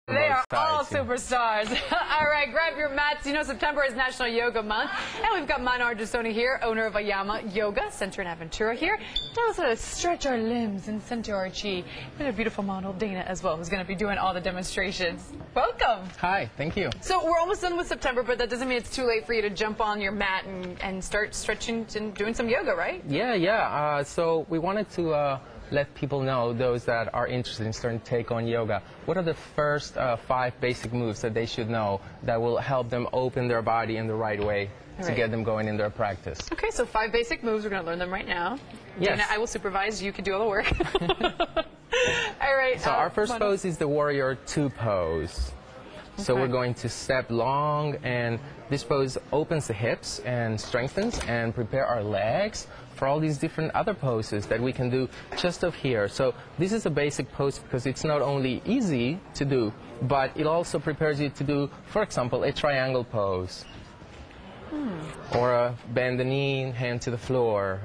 They are all superstars. All right, grab your mats. You know September is National Yoga Month. And we've got Mana Argisoni here, owner of Ayama Yoga Center in Aventura here. Tell us how to stretch our limbs and center our chi. And a beautiful model, Dana, as well, who's going to be doing all the demonstrations. Welcome. Hi, thank you. So we're almost done with September, but that doesn't mean it's too late for you to jump on your mat and start stretching and doing some yoga, right? Yeah. So we wanted to let people know, those that are interested in starting to take on yoga, what are the first 5 basic moves that they should know that will help them open their body in the right way to get them going in their practice. Okay, so 5 basic moves. We're going to learn them right now. Yes. Dana, I will supervise. You can do all the work. All right. So our first pose is the Warrior 2 pose. So we're going to step long, and this pose opens the hips and strengthens and prepare our legs for all these different other poses that we can do just up here. So this is a basic pose because it's not only easy to do, but it also prepares you to do, for example, a triangle pose. Or a bend the knee, hand to the floor.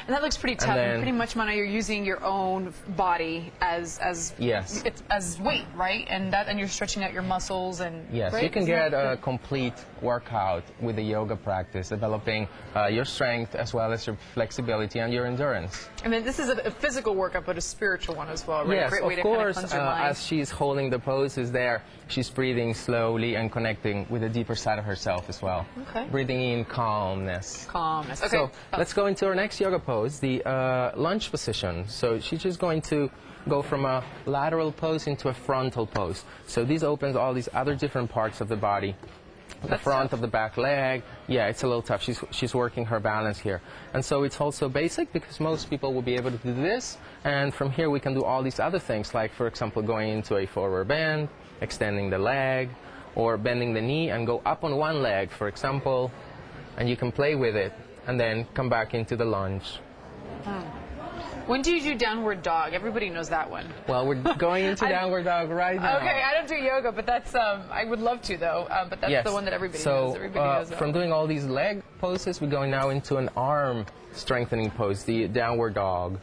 And that looks pretty tough. And pretty much, Mana, you're using your own body as weight, right? And you're stretching out your muscles and yes, you can get a complete workout with the yoga practice, developing your strength as well as your flexibility and your endurance. And then this is a physical workout, but a spiritual one as well, right? Yes, Great way of to course. kind of cleanse your mind. As she's holding the poses there, she's breathing slowly and connecting with the deeper side of herself as well. Okay. Breathing in calmness. Calmness. Okay. So let's go into our next yoga pose, the lunge position. So she's just going to go from a lateral pose into a frontal pose. So this opens all these other different parts of the body. The front of the back leg, yeah, it's a little tough. She's working her balance here. And so it's also basic because most people will be able to do this. And from here we can do all these other things, like, for example, going into a forward bend, extending the leg, or bending the knee and go up on one leg, for example. And you can play with it and then come back into the lunge. When do you do downward dog? Everybody knows that one. Well, we're going into downward dog right now. Okay, I don't do yoga, but that's I would love to though. But that's the one that everybody knows. Everybody knows from doing all these leg poses, we're going now into an arm strengthening pose, the downward dog.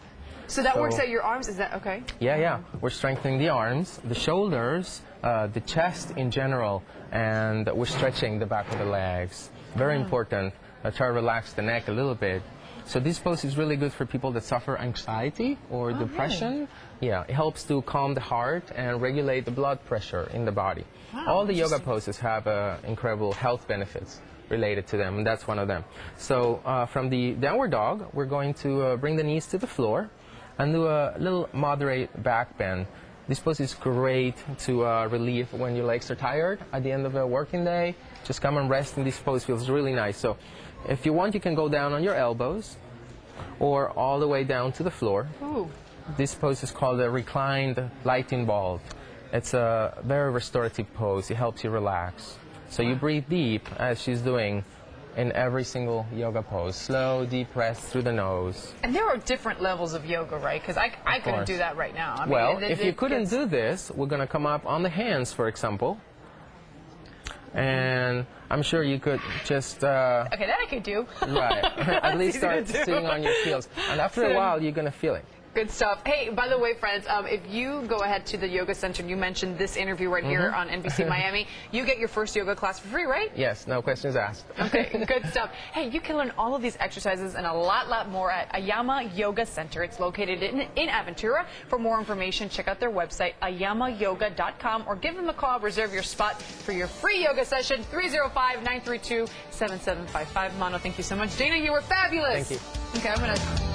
So that works out your arms. Is that okay? Yeah. We're strengthening the arms, the shoulders, the chest in general, and we're stretching the back of the legs. Very important. Try to relax the neck a little bit. So this pose is really good for people that suffer anxiety or depression. Really? Yeah, it helps to calm the heart and regulate the blood pressure in the body. Wow, all the yoga poses have incredible health benefits related to them, and that's one of them. So from the downward dog, we're going to bring the knees to the floor and do a little moderate back bend. This pose is great to relieve when your legs are tired at the end of a working day. Just come and rest in this pose. Feels really nice. So if you want, you can go down on your elbows or all the way down to the floor. Ooh. This pose is called a reclined lightning bolt. It's a very restorative pose. It helps you relax. So you breathe deep, as she's doing in every single yoga pose. Slow, deep breaths through the nose. And there are different levels of yoga, right? Because I couldn't do that right now. I mean, if you couldn't do this, we're going to come up on the hands, for example. And I'm sure you could just... okay, that I could do. Right. At least start sitting on your heels. And after a while, you're going to feel it. Good stuff. Hey, by the way, friends, if you go ahead to the Yoga Center, and you mentioned this interview right here on NBC Miami, you get your first yoga class for free, right? Yes, no questions asked. Okay, good stuff. Hey, you can learn all of these exercises and a lot more at Ayama Yoga Center. It's located in Aventura. For more information, check out their website, ayamayoga.com, or give them a call. Reserve your spot for your free yoga session, 305-932-7755. Mano, thank you so much. Dana, you were fabulous. Thank you. Okay, I'm going to...